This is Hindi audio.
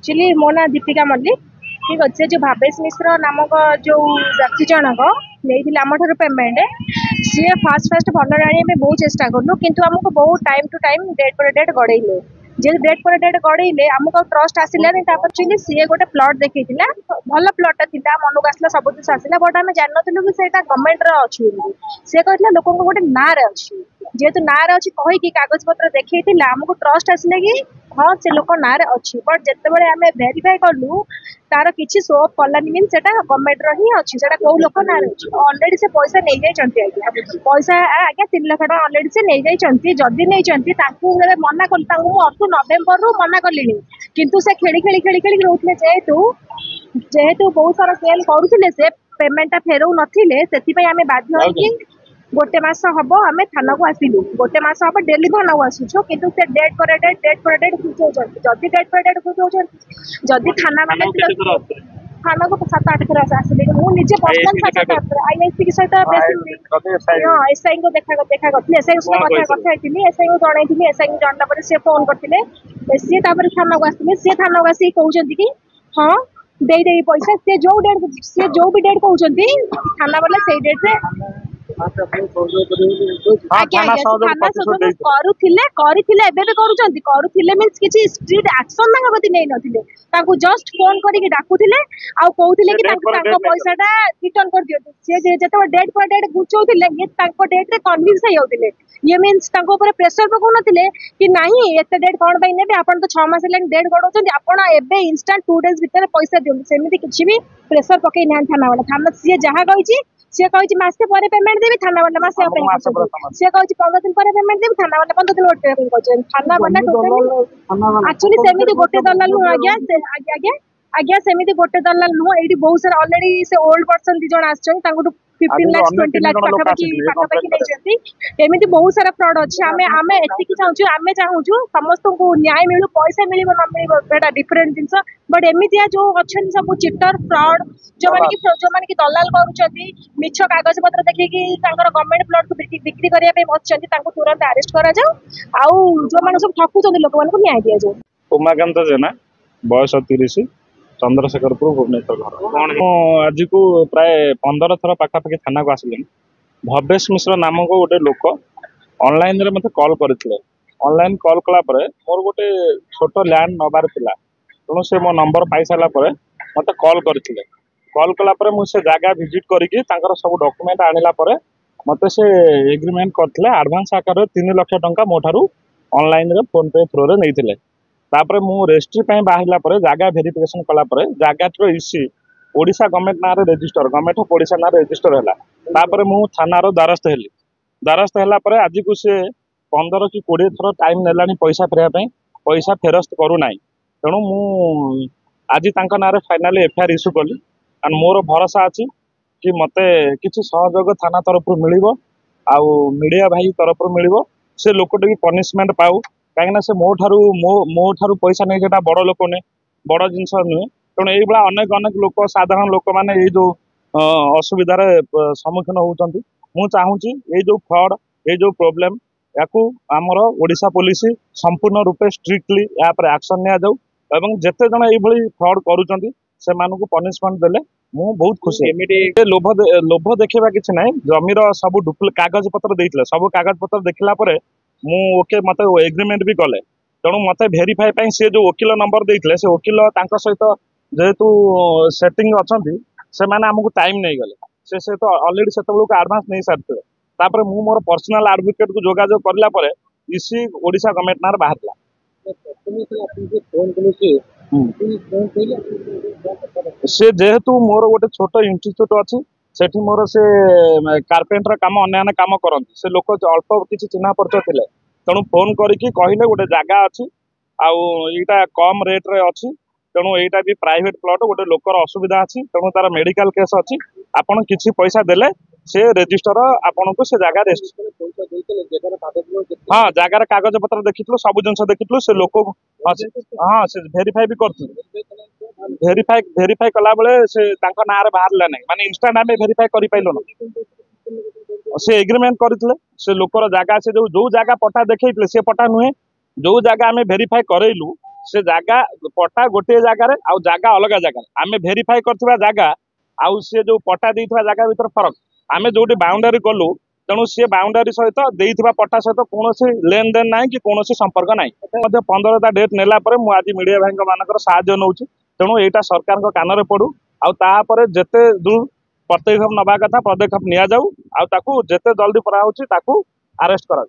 एक्चुअली मो ना दीपिका मल्लिक। ठीक अच्छे जो भावेश मिश्र नामक जो व्यक्ति जनक नहीं आम पेमेंट सी फास्ट फास्ट भल जाने बहुत चेष्टा कलु किंतु आमको बहुत टाइम टू टाइम डेट पर डेट गड़े जे डेट पर डेट गड़े आमको ट्रस्ट आसानी एक्चुअली सी गोटे प्लट देखी भल प्लटा था मन को आसला सब जिन आसला बट आम जानलु कि गवर्नमेंट अच्छी सी कहला लोक गोटे ना अच्छी जेहेतु ना अच्छी कहीकि कागज पत्र देखी आमको ट्रस्ट आसले कि हाँ से लोक ना अच्छी बट जिते आम भेरीफाई कलु तार किसी शो कलानी मीन से गवर्नमेंट ही अच्छी से कौ लोक ना अच्छी अलरेडी से पैसा नहीं जाइए आज्ञा पैसा आज्ञा 3 लाख टका अलरेडी से नहीं जाइए जदि नहीं मना कल अप टू नवेम्बर रू मना कली किंतु से खेली खेली खेली खेली रोते जेहेतु जेहेतु बहुत सारा सेल करुले से पेमेंटा फेरऊ नथिले से आम बाध्य होइकी गोटे मास हम आम थाना को आसिलु गोटे मास हम डेली थाना को आसुचु किंतु से डेट पर डेट घुचौन जदि डेट पर डेट घुचौन जदि थाना वाले थाना को 7-8 थर आसिले मुझे पर्सनल आईएसपी के सहित एसआई को देखा करती एसआई सहित कथा एसआई को जनई एसआई को जानला सी फोन करते सी थाना को आसते सी थाना को आसिक कहते कि हाँ दे पैसा सी जो भी डेट कहते थाना वाला से डेट रे स्ट्रीट एक्शन जस्ट फोन करके डाकुले कहते कि पैसा रिटर्न कर दियो सी जो डेट पर डेट घुचौले डेट रे कन्विन्स होते ये मीन्स प्रेसर पकाउ नथिले कि नहीं एत डेट कौन ने आप तो 6 मास डेट गड़ाऊँ आप इंस्टाट 2 डेज भितर पैसा दिखाते सेमती किसी भी प्रेसर पकई ना थाना वाला थाना सी जहाँ कही सी कही मसे पर पेमेंट देवी थाना वाला मसे सी कही 15 दिन पर पेमेंट देवी थाना वाला 15 दिन वेट थाना वाला एक्चुअली सेमती गोटे दलाल नुह आज्ञा आज्ञा आज्ञा सेमती गोटे दलाल नुह ये बहुत सारा अलरेडी से ओल्ड पर्सन 2 जन आसछन 15 लाख 20 लाख पाखापाखी एमती बहुत सारा फ्रड अच्छे आम एतिकी चाहूँ आम चाहूँ समस्त को न्याय मिलू पैसा मिल न मिल डिफरेंट जिन बट एमती जो अच्छा सब चिटर फ्रड जो मैंने कि दलाल कर मिछ कागज पत्र देखिए गवर्नमेंट प्लट को बिक्री करने बच्चे तुरंत आरेस्ट कर जो मैंने सब ठकुं लोक मान न्याय दि जाए। उमाकांत जेना बयस 30 चंद्रशेखरपुर भुवनेश्वर घर आज को प्राय 15 थर पाखापाखि थाना को आसिले भवेश मिश्र नामक गोटे लोक ऑनलाइन रे मते कॉल करथिले ऑनलाइन कॉल कला परे मोर गोटे छोट लैंड नबार थिला तेणु से मो नंबर पाई सारा परे मते कॉल करथिले कॉल कला परे मु से जगह विजिट करिकि तांकर सब डॉक्यूमेंट आनिला परे मते से एग्रीमेंट करथिले एडवांस आकार 3 लाख टंका मोठारू ऑनलाइन रे फोन पे थ्रू रे नैथिले तापर मु रेजिस्ट्री बाहला जगह भेरिफिकेशन कला जगह इसी ओडिशा गवर्नमेंट ना रेजिस्टर गवर्नमेंट ऑफ ओडिशा ना रेजिस्टर है तापर मु थानार द्वारस्थ हेली द्वारस्थ है आज को सी 15 कि 20 थर टाइम नेला पैसा फेरवा पैसा फेरस्त करूना तेणु मु आज ना फाइनाली एफआईआर इश्यू कली एंड मोर भरोसा अच्छी कि मते किसी सहयोग थाना तरफ मिल मीडिया भाई तरफ मिल से लोकटे भी पनिशमेंट पाऊ कहीं से मो ठारू पैसा नहीं जोटा बड़ लोक ने बड़ जिनस नुहे तेणु ये अनेक अनेक लोक साधारण लोक मैंने ये जो असुविधार सम्मुखीन होती मु चाहूँगी ये जो फ्रड ये जो प्रोब्लेम या आमर ओडिशा पुलिस संपूर्ण रूपे स्ट्रिक्टली या एक्शन नि जाऊ एवं जिते जन ये फ्रड करुँच से पनिशमेंट देले मु बहुत खुशी लोभ देखा किसी ना जमीर सब डुप्लिकेट कागज पत्र देते सब कागज पत्र देखला मु ओके मत एग्रीमेंट भी कले तेणु मत भेरीफाई सी जो वकिल नंबर देते से वकिल सहित जेहेतु सेटिंग अच्छा से आमको टाइम नहीं गले से सहित अलरेडी से एडवांस नहीं सारी तापर मु मोर पर्सनल एडवोकेट को जोगाजोग करला इसी ओडिशा गवर्नमेंट ना बाहर से जेहेतु मोर गोटे छोट इंस्टीट्यूट अच्छी सेठी मोर से कारपेंटर काम अन्य काम करती से लोक अल्प किसी चिन्ह परिचय थे तेणु फोन करके कहले गोटे जगह अच्छी आईटा कम रेट रे अच्छी तेणु यहाँ भी प्राइवेट प्लट गोटे लोकर असुविधा अच्छी तेणु तार मेडिकल केस अच्छी आपड़ किसी पैसा देले से रेजिस्टर आपन को से जगह हाँ जगार कागज पत्र देखी सब जिन देखी से लोक हाँ से भेरीफाई भी कर भेरीफाई कला बेले से ना बाहर ना माने इंस्टांट आम भेरीफाई कर पाइल से एग्रीमेंट करते से लोकर जगह से जो जगह पटा देखते से पटा नुहे जो जगह आम भेरीफाई करइलु से जागा पट्टा गोटे जगार आउ जागा अलग जगार आम भेरीफाई करथिबा जागा आउ से जो पट्टा देइथिबा जागा भीतर फरक आम जोटी बाउंडारी कलु तेणु सी बाउंडारी सहित देइथिबा पट्टा सहित कौन लेन देन ना कि कौन संपर्क ना 15टा डेट नेला आज मीडिया भाई मानकर साहाय्य नौची तेणु यहाँ सरकार कान पड़ू आउे जिते दूर पदक्षेप नवा कथा पदक्षेप नि जाऊ आउ जेते जल्दी पड़ा अरेस्ट करा